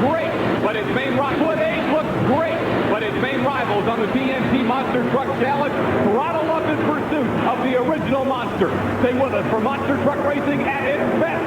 great, but its main Rockwood 8 looks great, but its main rivals on the TNT Monster Truck Challenge throttle up in pursuit of the original monster. Stay with us for monster truck racing at its best.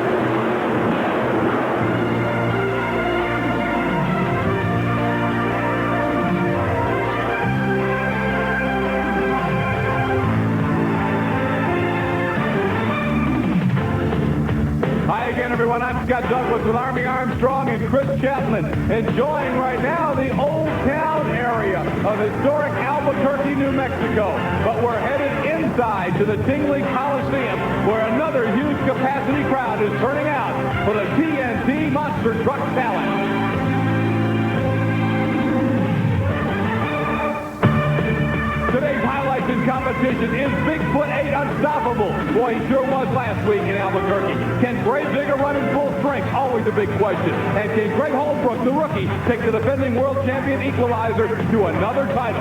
Everyone, I'm Scott Douglas with Army Armstrong and Chris Chapman, enjoying right now the Old Town area of historic Albuquerque, New Mexico. But we're headed inside to the Tingley Coliseum, where another huge capacity crowd is turning out for the TNT Monster Truck Challenge. Today's highlights in competition is Bigfoot 8 Unstoppable. Boy, he sure was last week in Albuquerque. Can Greg Digger run in full strength? Always a big question. And can Greg Holbrook, the rookie, take the defending world champion Equalizer to another title?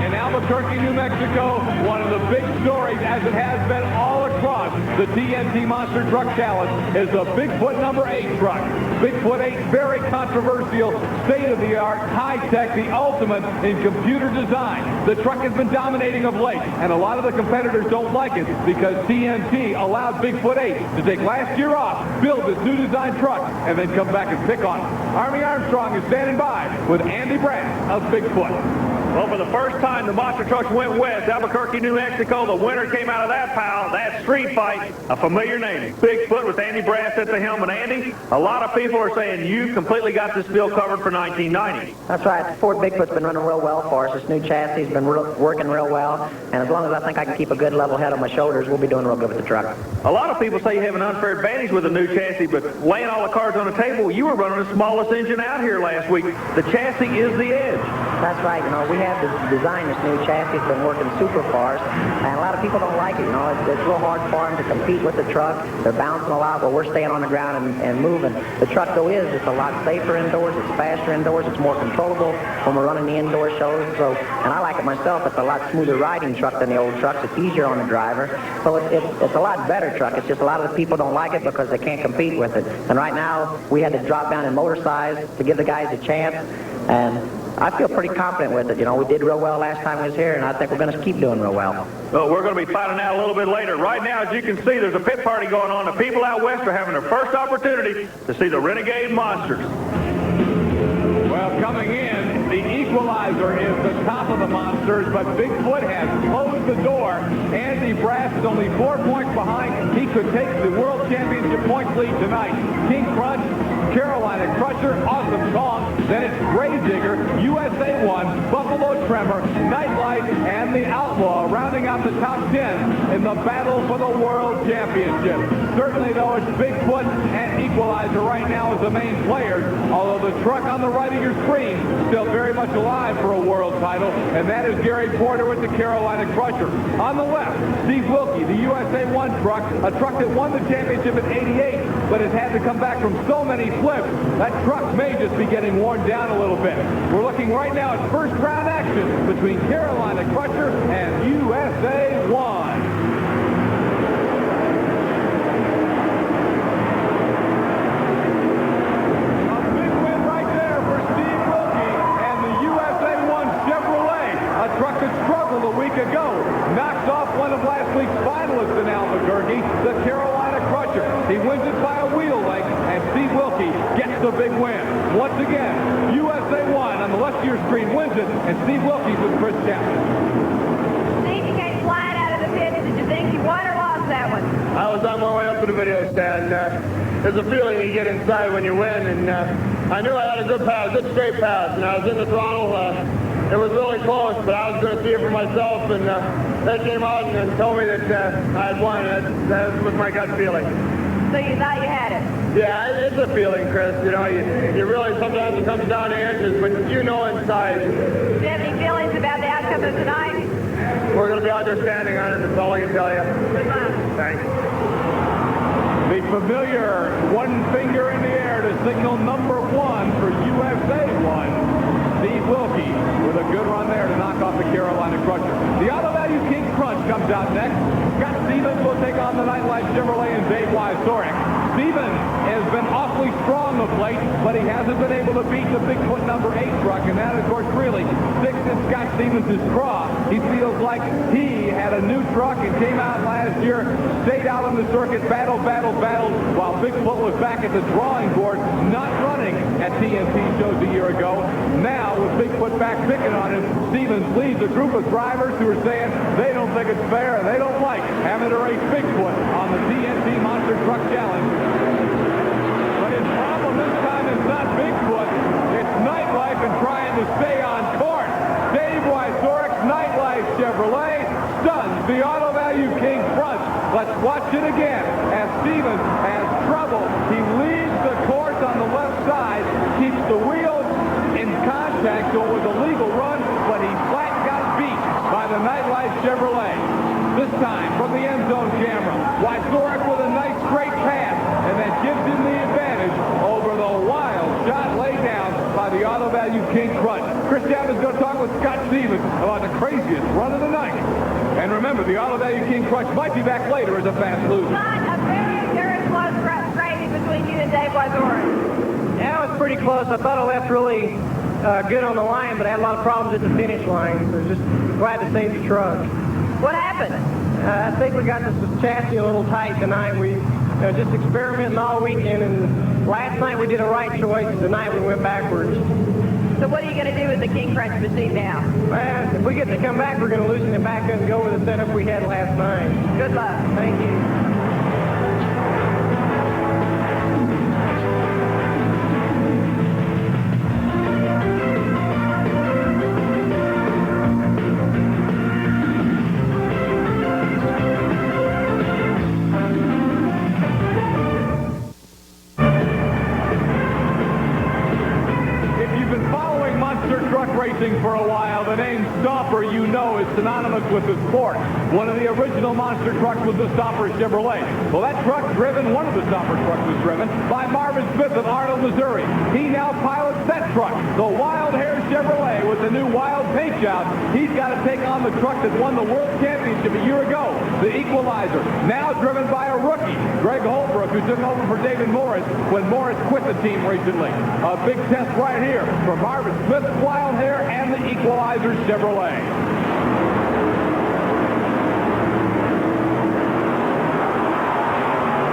In Albuquerque, New Mexico, one of the big stories, as it has been all across the TNT Monster Truck Challenge, is the Bigfoot number 8 truck. Bigfoot 8, very controversial, state-of-the-art, high-tech, the ultimate in computer design. The truck has been dominating of late, and a lot of the competitors don't like it because TNT allowed Bigfoot 8 to take last year off, build this new design truck, and then come back and pick on it. Army Armstrong is standing by with Andy Brass of Bigfoot. Well, for the first time, the monster trucks went west. Albuquerque, New Mexico. The winner came out of that pile, that street fight, a familiar name, Bigfoot, with Andy Brass at the helm. And Andy, a lot of people are saying you completely got this bill covered for 1990. That's right. Ford Bigfoot's been running real well for us. This new chassis has been working real well. And as long as I think I can keep a good level head on my shoulders, we'll be doing real good with the truck. A lot of people say you have an unfair advantage with the new chassis, but laying all the cards on the table, you were running the smallest engine out here last week. The chassis is the edge. That's right. You know, we have designed this new chassis. It's been working super for us, and a lot of people don't like it. You know, it's real hard for them to compete with the truck. They're bouncing a lot, but we're staying on the ground and moving. The truck, though, it's a lot safer indoors. It's faster indoors. It's more controllable when we're running the indoor shows. So, and I like it myself. It's a lot smoother riding truck than the old trucks. It's easier on the driver. So it's a lot better truck. It's just a lot of the people don't like it because they can't compete with it. And right now, we had to drop down in motor size to give the guys a chance. And I feel pretty confident with it. You know, we did real well last time we was here, and I think we're going to keep doing real well. Well, we're going to be finding out a little bit later. Right now, as you can see, there's a pit party going on. The people out west are having their first opportunity to see the Renegade Monsters. Well, coming in, the Equalizer is the top of the monsters, but Bigfoot has closed the door. Andy Brass is only 4 points behind. He could take the World Championship points lead tonight. King Crunch, Carolina Crusher, Awesome Kong, then it's Gravedigger, USA 1, Buffalo Tremor, Nightlight, and the Outlaw, rounding out the top 10 in the battle for the World Championship. Certainly, though, it's Bigfoot and Equalizer right now as the main players, although the truck on the right of your screen still very much alive for a world title, and that is Gary Porter with the Carolina Crusher. On the left, Steve Wilkie, the USA 1 truck, a truck that won the championship in '88, but has had to come back from so many flips, that truck may just be getting worn down a little bit. We're looking right now at first round action between Carolina Crusher and USA 1. Truck that struggled a week ago, knocked off one of last week's finalists in Albuquerque, the Carolina Crusher. He wins it by a wheel length, and Steve Wilkie gets the big win. Once again, USA 1 on the left of your screen wins it, and Steve Wilkie's with Chris Chapman. Steve, you came flying out of the pit. Did you think you won or lost that one? I was on my way up to the video stand. There's a feeling you get inside when you win, and I knew I had a good pass, good straight pass, and I was in the throttle. It was really close, but I was going to see it for myself, and they came out and told me that I had won. That was my gut feeling. So you thought you had it? Yeah, it's a feeling, Chris. You know, you really, sometimes it comes down to inches, but you know inside. Do you have any feelings about the outcome of tonight? We're going to be out there standing on it, that's all I can tell you. Good luck. Thanks. The familiar one finger in the air to signal number 1 for USA 1. Steve Wilkie with a good run there to knock off the Carolina Crusher. The Auto Value King Crunch comes out next. Scott Stevens will take on the Nightlife Chevrolet and Dave Wysorek. Stevens has been awfully strong of late, but he hasn't been able to beat the Bigfoot number 8 truck, and that, of course, really sticks in Scott Stevens' craw. He feels like he had a new truck and came out last year, stayed out on the circuit, battled, while Bigfoot was back at the drawing board, not running at TNT shows a year ago. Now, with Bigfoot back picking on him, Stevens leads a group of drivers who are saying they don't think it's fair and they don't like having to race Bigfoot on the TNT Monster Truck Challenge. But his problem this time is not Bigfoot, it's Nightlife and trying to stay on course. Dave Wysorek's Nightlife Chevrolet stuns the Auto Value King Crunch. Let's watch it again as Stevens has trouble. He leads the course on the left side, keeps the wheels in contact, so it was a legal run, but he flat got beat by the Nightlife Chevrolet. This time from the end zone camera, Wysorek with a nice straight pass, and that gives him the advantage over the wild shot laid down by the Auto Value King Crunch. Chris Chapman's going to talk with Scott Stevens about the craziest run of the night. And remember, the Auto Value King Crunch might be back later as a fast loser. Not a very close race between you and Dave Wysorek. Yeah, it was pretty close. I thought I left really good on the line, but I had a lot of problems at the finish line. So just glad to save the truck. What happened? I think we got the chassis a little tight tonight. We just experimenting all weekend, and last night we did a right choice. Tonight we went backwards. So what are you going to do with the King Crunch machine now? Well, if we get to come back, we're going to loosen it back up and go with the setup we had last night. Good luck. Thank you. For a while, the name Stomper, you know, is synonymous with the sport. One of the original monster trucks was the Stomper Chevrolet. Well, that truck one of the Stomper trucks was driven by Marvin Smith of Arnold, Missouri. He now pilots that truck, the Wild Hair Chevrolet, with the new Wild paint job. He's got to take on the truck that won the World Championship a year ago, the Equalizer, now driven by a rookie, Greg Holbrook, who took over for David Morris when Morris quit the team recently. A big test right here for Marvin Smith's Wild Hair and the Equalizer Chevrolet.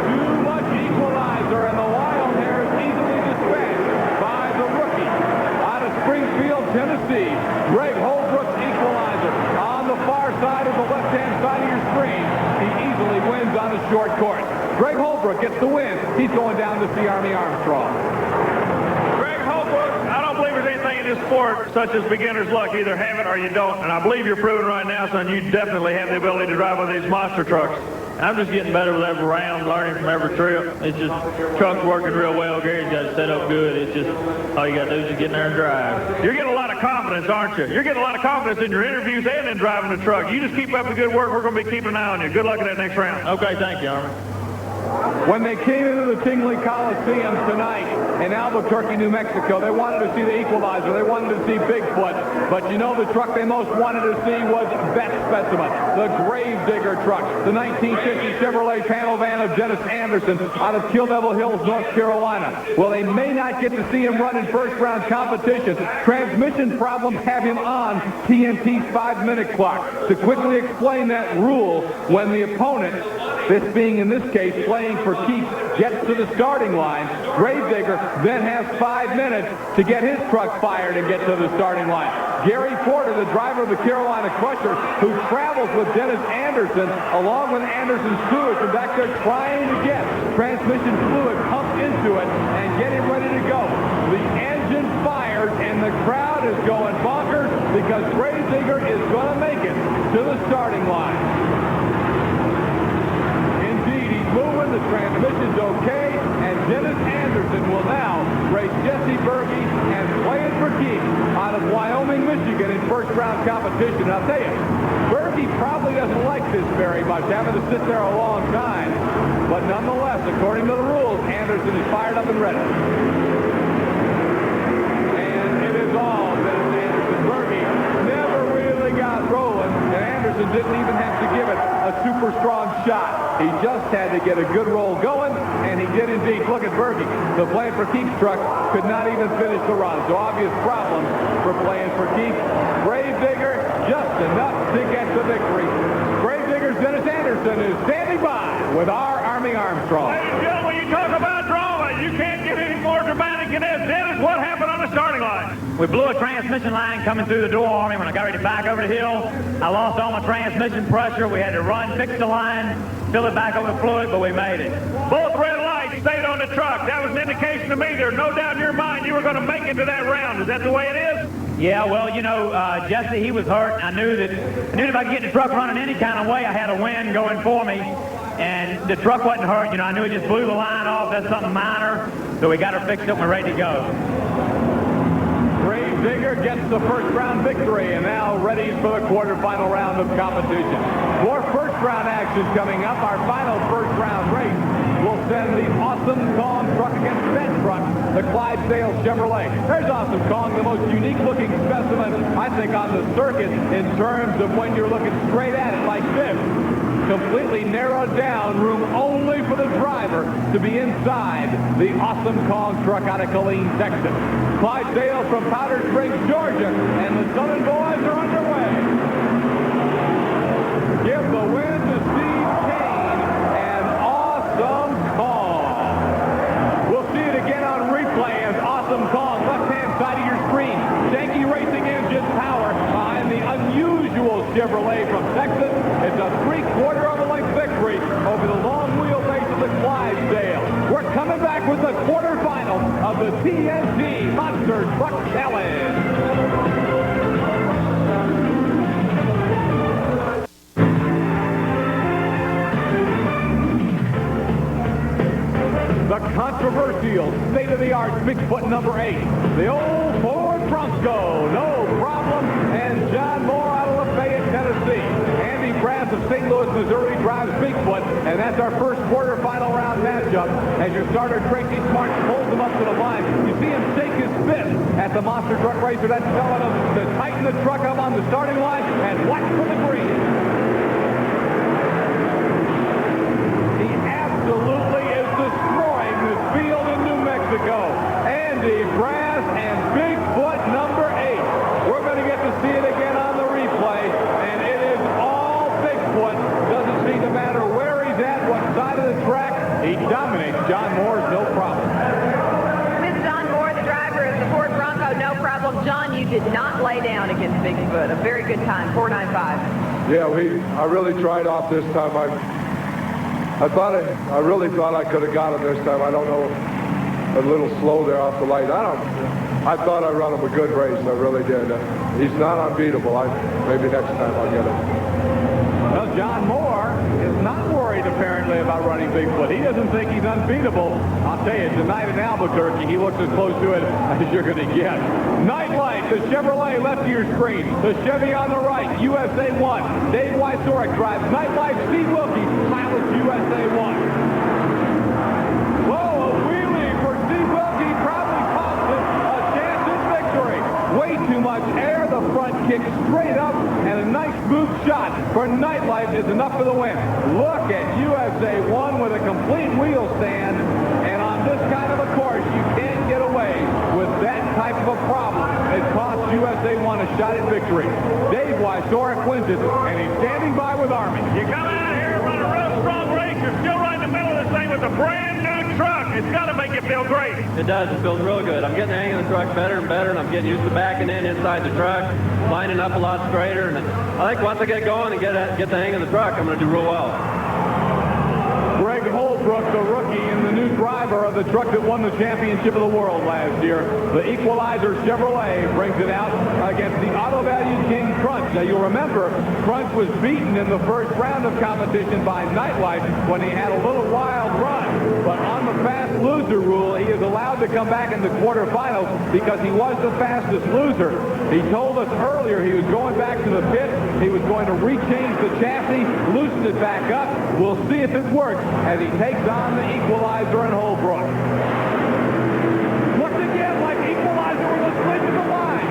Too much Equalizer, and the Wild Hair is easily dispatched by the rookie out of Springfield, Tennessee, Greg Holbrook's Equalizer. On the far side of the left-hand side of your screen, he easily wins on a short course. Greg Holbrook gets the win. He's going down to see Army Armstrong. In this sport, such as beginner's luck, either have it or you don't, and I believe you're proving right now, son, you definitely have the ability to drive one of these monster trucks. I'm just getting better with every round, learning from every trip. It's just, truck's working real well. Gary's got it set up good. It's just, all you got to do is just get in there and drive. You're getting a lot of confidence, aren't you? You're getting a lot of confidence in your interviews and in driving the truck. You just keep up the good work. We're going to be keeping an eye on you. Good luck in that next round. Okay, thank you, Army. When they came into the Tingley Coliseum tonight in Albuquerque, New Mexico, they wanted to see the Equalizer. They wanted to see Bigfoot. But you know the truck they most wanted to see was that specimen, the Gravedigger truck, the 1950 Chevrolet panel van of Dennis Anderson out of Kill Devil Hills, North Carolina. Well, they may not get to see him run in first-round competition. Transmission problems have him on TNT's 5-minute clock. To quickly explain that rule, when the opponent, this being in this case playing for keeps, gets to the starting line, Gravedigger then has 5 minutes to get his truck fired and get to the starting line. Gary Porter, the driver of the Carolina Crushers, who travels with Dennis Anderson, along with Anderson's crew, is back there trying to get transmission fluid pumped into it and get him ready to go. The engine fired and the crowd is going bonkers because Gravedigger is going to make it to the starting line. Moving, the transmission's okay, and Dennis Anderson will now race Jesse Berge and playing for keeps out of Wyoming, Michigan in first-round competition. I'll tell you, Berge probably doesn't like this very much, having to sit there a long time. But nonetheless, according to the rules, Anderson is fired up and ready. And it is all Dennis Anderson. Berge never really got rolling, and Anderson Anderson didn't even have to give it a super strong shot. He just had to get a good roll going, and he did indeed. Look at Berkey. The Playing for Keeps truck could not even finish the run. So obvious problems for Playing for Keeps. Gravedigger just enough to get the victory. Gravedigger's Dennis Anderson is standing by with our Army Armstrong. Ladies and gentlemen, you talk about drama. You can't get any more dramatic than this. Dennis, what happened on the starting line? We blew a transmission line coming through the door on me when I got ready to back over the hill. I lost all my transmission pressure. We had to run, fix the line, fill it back up with fluid, but we made it. Both red lights stayed on the truck. That was an indication to me there's no doubt in your mind you were going to make it to that round. Is that the way it is? Yeah, well, you know, Jesse, he was hurt. I knew that if I could get the truck running any kind of way, I had a wind going for me. And the truck wasn't hurt. You know, I knew it just blew the line off. That's something minor. So we got her fixed up and we're ready to go. Gravedigger gets the first round victory and now ready for the quarterfinal round of competition. More first round action coming up. Our final first round race will send the Awesome Kong truck against that truck, the Clydesdale Chevrolet. There's Awesome Kong, the most unique looking specimen, I think, on the circuit in terms of when you're looking straight at it like this. Completely narrowed down, room only for the driver to be inside the Awesome Kong truck out of Killeen, Texas. Clydesdale from Powder Springs, Georgia, and the Southern Boys are underway. Give the win to Steve Kane and Awesome Kong. We'll see it again on replay as Awesome Kong, left-hand side of your screen. Janky racing engine power behind the unusual Chevrolet from Texas. It's a three-quarter of a length victory over the long wheelbase of the Clydesdale. We're coming back with the quarterfinal of the TNT Monster Truck Challenge. The controversial state-of-the-art BIGFOOT number 8. The old Ford Bronco, no problem. And John Moore out of Lafayette, Tennessee. Andy Brass of St. Louis, Missouri drives BIGFOOT. And that's our first quarterfinal round matchup. As your starter, Tracy Smart, pulls him up to the line. You see him shake his fist at the monster truck racer. That's telling him to tighten the truck up on the starting line and watch for the green. He absolutely is destroying this field in New Mexico. Andy Brass and BIGFOOT number 8. We're going to get to see it again on the replay, and it is all BIGFOOT. Doesn't seem to matter where he's at, what side of the track. He dominates John Moore's no problem. With John Moore, the driver of the Ford Bronco, no problem. John, you did not lay down against BIGFOOT. A very good time, 4:95. Yeah, I really tried off this time. I really thought I could have got him this time. I don't know, a little slow there off the light. I thought I run him a good race. I really did. He's not unbeatable. Maybe next time I'll get him. Well, John Moore is not worried apparently about running BIGFOOT. He doesn't think he's unbeatable. I'll tell you, tonight in Albuquerque, he looks as close to it as you're going to get. Nightlight, the Chevrolet left of your screen. The Chevy on the right, USA 1. Dave Wysorek drives Nightlight. Steve Wilkie pilots USA 1. Whoa, a wheelie for Steve Wilkie probably cost him a chance at victory. Way too much air. The front kicks straight up, and a nice smooth shot for Nightlight is enough for the win. Look at USA 1 with a complete wheel stand, and on this kind of a course, you can't get away with that type of a problem. It cost USA 1 a shot at victory. Dave Wysorek wins it, and he's standing by with Army. You come out here and run a real strong race. You're still right in the middle of this thing with a brand new truck. It's got to make you feel great. It does. It feels real good. I'm getting the hang of the truck better and better, and I'm getting used to backing in inside the truck, lining up a lot straighter. And I think once I get going and get the hang of the truck, I'm going to do real well. Greg Holbrook, the rookie and the new driver of the truck that won the championship of the world last year. The Equalizer Chevrolet brings it out against the Auto Value King KRUNCH. Now, you'll remember, KRUNCH was beaten in the first round of competition by Nightlight when he had a little wild run. But on the fast loser rule, he is allowed to come back in the quarterfinals because he was the fastest loser. He told us earlier he was going back to the pit. He was going to rechange the chassis, loosen it back up. We'll see if it works as he takes on the Equalizer and Holbrook. Once again, like Equalizer with a slip to the line.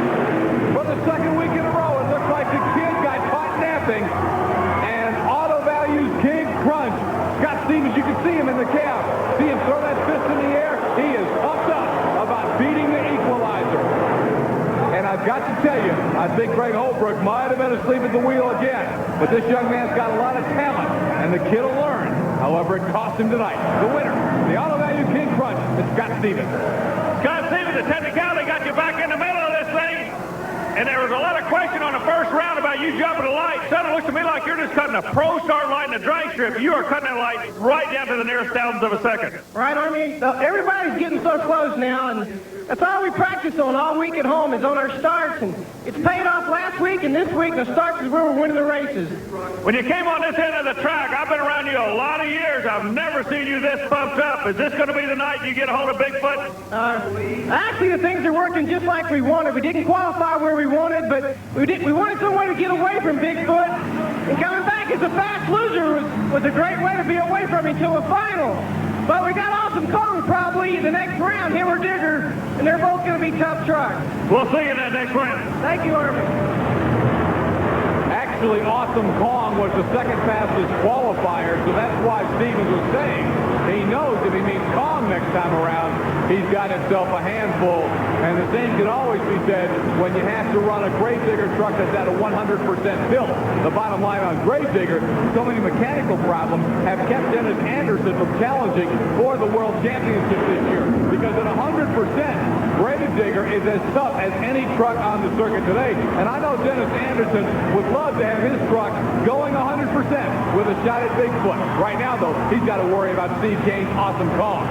For the second week in a row, it looks like the kid got caught napping. Crunch. Scott Stevens, you can see him in the cab. See him throw that fist in the air. He is pumped up about beating the equalizer. And I've got to tell you, I think Greg Holbrook might have been asleep at the wheel again. But this young man's got a lot of talent, and the kid will learn. However, it cost him tonight. The winner, the Auto Value King Crunch, is Scott Stevens. Scott Stevens, the technicality got you back in the middle of this thing. And there was a lot of question on the first round about you jumping the light. Son, it looks to me like you're just cutting a pro start light in a drag strip. You are cutting that light right down to the nearest thousandth of a second. Right, Army? Everybody's getting so close now, and that's all we practice on all week at home is on our starts. And it's paid off last week, and this week the starts is where we're winning the races. When you came on this end of the track, I've been around you a lot of years. I've never seen you this pumped up. Is this going to be the night you get a hold of Bigfoot? Actually, the things are working just like we wanted. We didn't qualify where we wanted, but we wanted some way to get away from Bigfoot. And coming back as a fast loser was a great way to be away from him to a final. But we got Awesome Kong probably in the next round, him or Digger, and they're both going to be tough trucks. We'll see you in that next round. Thank you, Army. Actually, Awesome Kong was the second fastest qualifier, so that's why Stevens was saying he knows if he meets Kong next time around, he's got himself a handful. And the same can always be said when you have to run a Gravedigger truck that's at a 100% tilt. The bottom line on Gravedigger, so many mechanical problems have kept Dennis Anderson from challenging for the World Championship this year. Because at 100%, Gravedigger is as tough as any truck on the circuit today. And I know Dennis Anderson would love to have his truck going 100% with a shot at Bigfoot. Right now, though, he's got to worry about Steve Kane's Awesome Kong.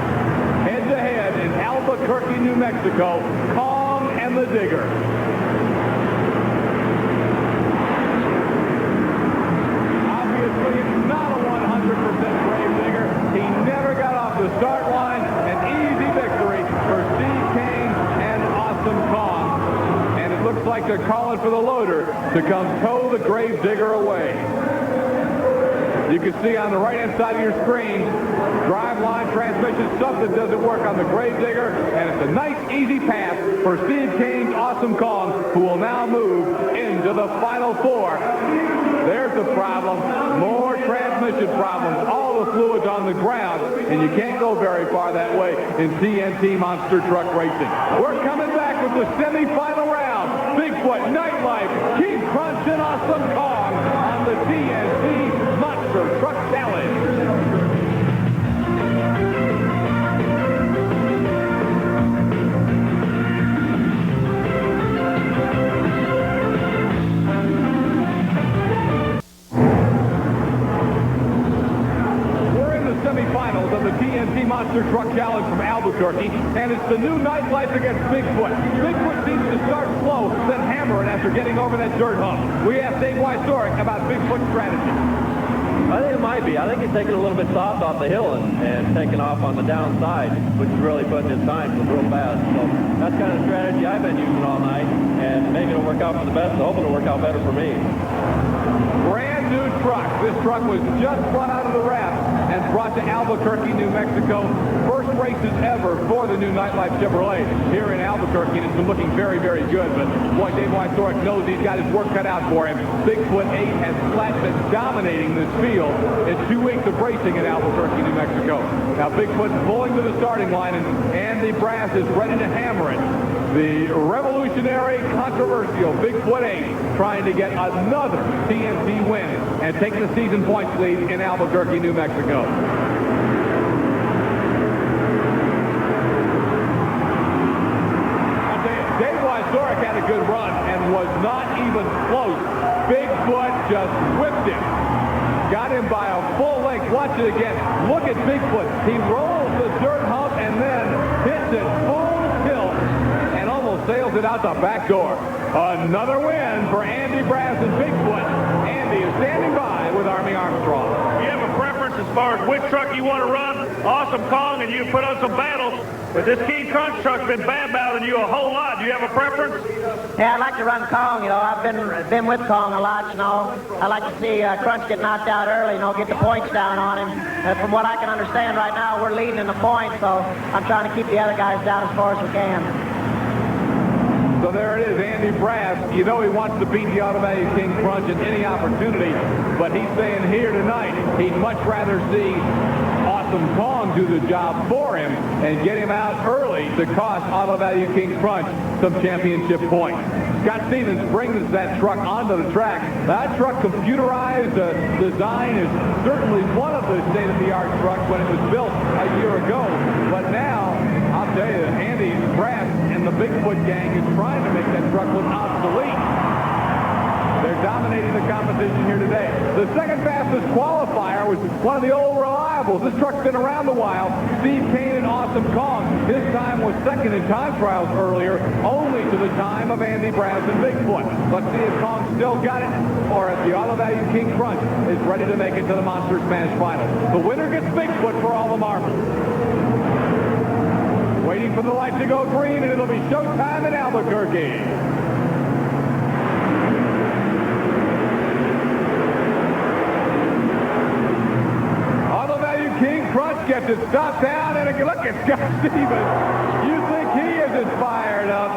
Head-to-head in Albuquerque, New Mexico, Kong and the Digger. Obviously, it's not a 100% Gravedigger. He never got off the start line. An easy victory for Steve Kane and Awesome Kong. And it looks like they're calling for the loader to come tow the Gravedigger away. You can see on the right-hand side of your screen, driveline, transmission, something doesn't work on the Gravedigger, and it's a nice, easy pass for Steve Kane's Awesome Kong, who will now move into the Final Four. There's the problem. More transmission problems. All the fluids on the ground, and you can't go very far that way in TNT monster truck racing. We're coming back with the semifinal round. Bigfoot, Nightlife, King Crunch, and Awesome Kong on the TNT Monster Truck Challenge. Semifinals of the TNT Monster Truck Challenge from Albuquerque, and it's the new Nightlife against Bigfoot. Bigfoot seems to start slow, then hammer it after getting over that dirt hump. We asked Dave Wysorek about Bigfoot's strategy. I think it might be. I think he's taking a little bit soft off the hill and taking off on the downside, which is really putting his time real fast. So that's kind of the strategy I've been using all night, and maybe it'll work out for the best. I hope it'll work out better for me. Brand new truck. This truck was just brought out of the wrap and brought to Albuquerque, New Mexico. First races ever for the new Nightlife Chevrolet here in Albuquerque, and it's been looking very, very good. But boy, Dave Wysorek knows he's got his work cut out for him. Bigfoot 8 has flat been dominating this field in 2 weeks of racing in Albuquerque, New Mexico. Now Bigfoot's pulling to the starting line, and Andy Brass is ready to hammer it. The revolutionary, controversial Bigfoot 8 trying to get another TNT win and take the season points lead in Albuquerque, New Mexico. Dave Wysorek had a good run and was not even close. Bigfoot just whipped him. Got him by a full length. Watch it again. Look at Bigfoot. He rolls the dirt hump and then hits it full tilt and almost sails it out the back door. Another win for Andy Brass and Bigfoot. Andy is standing by with Army Armstrong. You have a preference as far as which truck you want to run? Awesome Kong, and you put on some battles. But this King Crunch truck's been bad-mouthing you a whole lot. Do you have a preference? Yeah, I like to run Kong, you know. I've been with Kong a lot, you know. I like to see Crunch get knocked out early, you know, get the points down on him. From what I can understand right now, we're leading. leading in the points, so I'm trying to keep the other guys down as far as we can. So there it is, Andy Brass. You know he wants to beat the Auto Value King Crunch at any opportunity, but he's saying here tonight he'd much rather see Awesome Kong do the job for him and get him out early to cost Auto Value King Crunch some championship points. Scott Stevens brings that truck onto the track. That truck, computerized design, is certainly one of the state-of-the-art trucks when it was built a year ago. But now, I'll tell you, Andy Brass and the Bigfoot gang is trying to make that truck look obsolete. They're dominating the competition here today. The second fastest qualifier was one of the old reliables. This truck's been around a while. Steve Kane and Awesome Kong. His time was second in time trials earlier, only to the time of Andy Brass and Bigfoot. Let's see if Kong still got it, or if the Auto Value King Crunch is ready to make it to the Monster Smash Final. The winner gets Bigfoot for all the marbles. Waiting for the light to go green, and it'll be showtime in Albuquerque. King Crunch gets it stopped down, and look at Scott Stevens. You think he isn't fired up?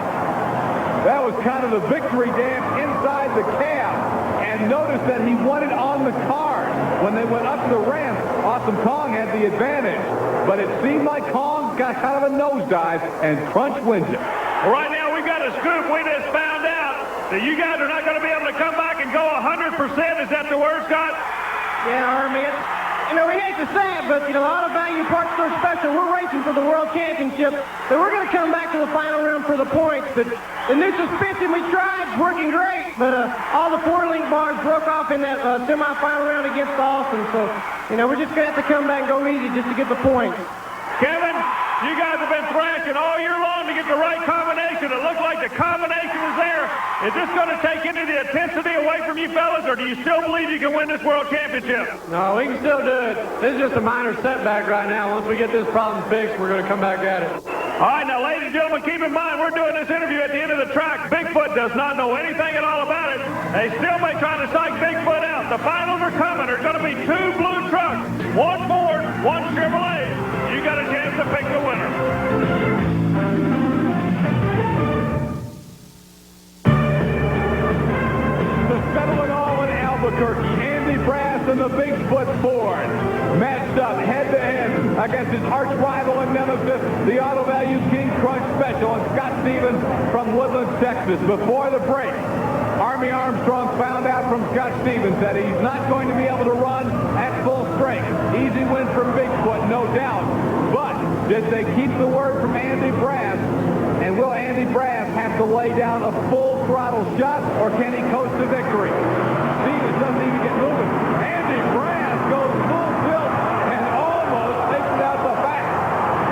That was kind of the victory dance inside the cab. And notice that he won it on the cars. When they went up the ramp, Awesome Kong had the advantage. But it seemed like Kong got kind of a nosedive, and Crunch wins it. Well, right now we've got a scoop. We just found out that you guys are not going to be able to come back and go 100%. Is that the word, Scott? Yeah, Army. You know, we hate to say it, but, you know, Auto Value Parts Store Special, we're racing for the World Championship, so we're going to come back to the final round for the points. But the new suspension we tried is working great, but all the 4-link bars broke off in that semifinal round against Austin, so, you know, we're just going to have to come back and go easy just to get the points. Kevin, you guys have been thrashing all year long to get the right combination. It looked like the combination was there. Is this going to take any of the intensity away from you fellas, or do you still believe you can win this World Championship? No, we can still do it. This is just a minor setback right now. Once we get this problem fixed, we're going to come back at it. All right, now, ladies and gentlemen, keep in mind, we're doing this interview at the end of the track. Bigfoot does not know anything at all about it. They still may try to psych Bigfoot out. The finals are coming. There's going to be 2 blue trucks, 1 Ford, 1 Chevrolet. You got a chance to pick the winner. The settling all in Albuquerque. Andy Brass and the Bigfoot Ford matched up head-to-head against his arch rival and nemesis, the Auto Value King Crunch Special, and Scott Stevens from Woodlands, Texas. Before the break, Army Armstrong found out from Scott Stevens that he's not going to be able to run at full strength. Easy win for Bigfoot, no doubt. But did they keep the word from Andy Brass? And will Andy Brass have to lay down a full throttle shot, or can he coast to victory? Stevens doesn't even get moving. Andy Brass goes full tilt and almost takes it out the back.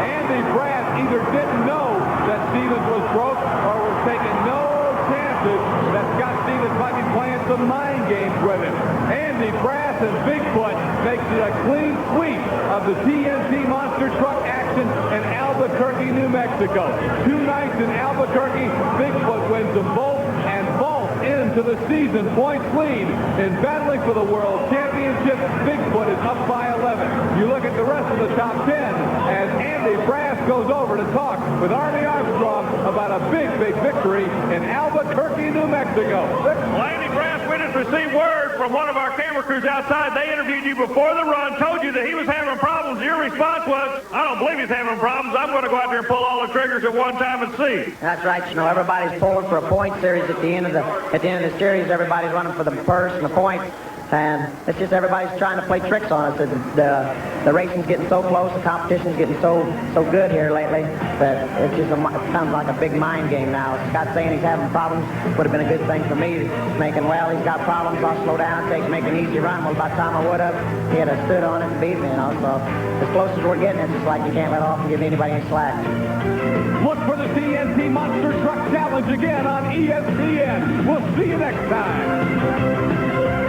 Andy Brass either didn't know that Stevens was broke or was taking no chances that Scott Stevens might be playing some mind games with him. Andy Brass and Bigfoot makes it a clean sweep of the TNT monster truck action in Albuquerque, New Mexico. 2 nights in Albuquerque, Bigfoot wins them both and vaults into the season points lead. In battling for the World Championship, Bigfoot is up by 11. You look at the rest of the top 10 as Andy Brass goes over to talk with Army Armstrong about a big victory in Albuquerque, New Mexico. Well, Andy Brass, we just received word from one of our camera crews outside. They interviewed you before the run, told you that he was having problems. Your response was, I don't believe he's having problems. I'm going to go out there and pull all the triggers at one time and see. That's right. You know, everybody's pulling for a point series at the end of the series. Everybody's running for the purse and the points. And it's just everybody's trying to play tricks on us. The racing's getting so close, the competition's getting so good here lately that it sounds like a big mind game now. Scott's saying he's having problems. Would have been a good thing for me. Making, well, he's got problems. I'll slow down, make an easy run. Well, by the time I would have, he had stood on it and beat me, you know. So as close as we're getting, it's just like you can't let off and give anybody any slack. Look for the TNT Monster Truck Challenge again on ESPN. We'll see you next time.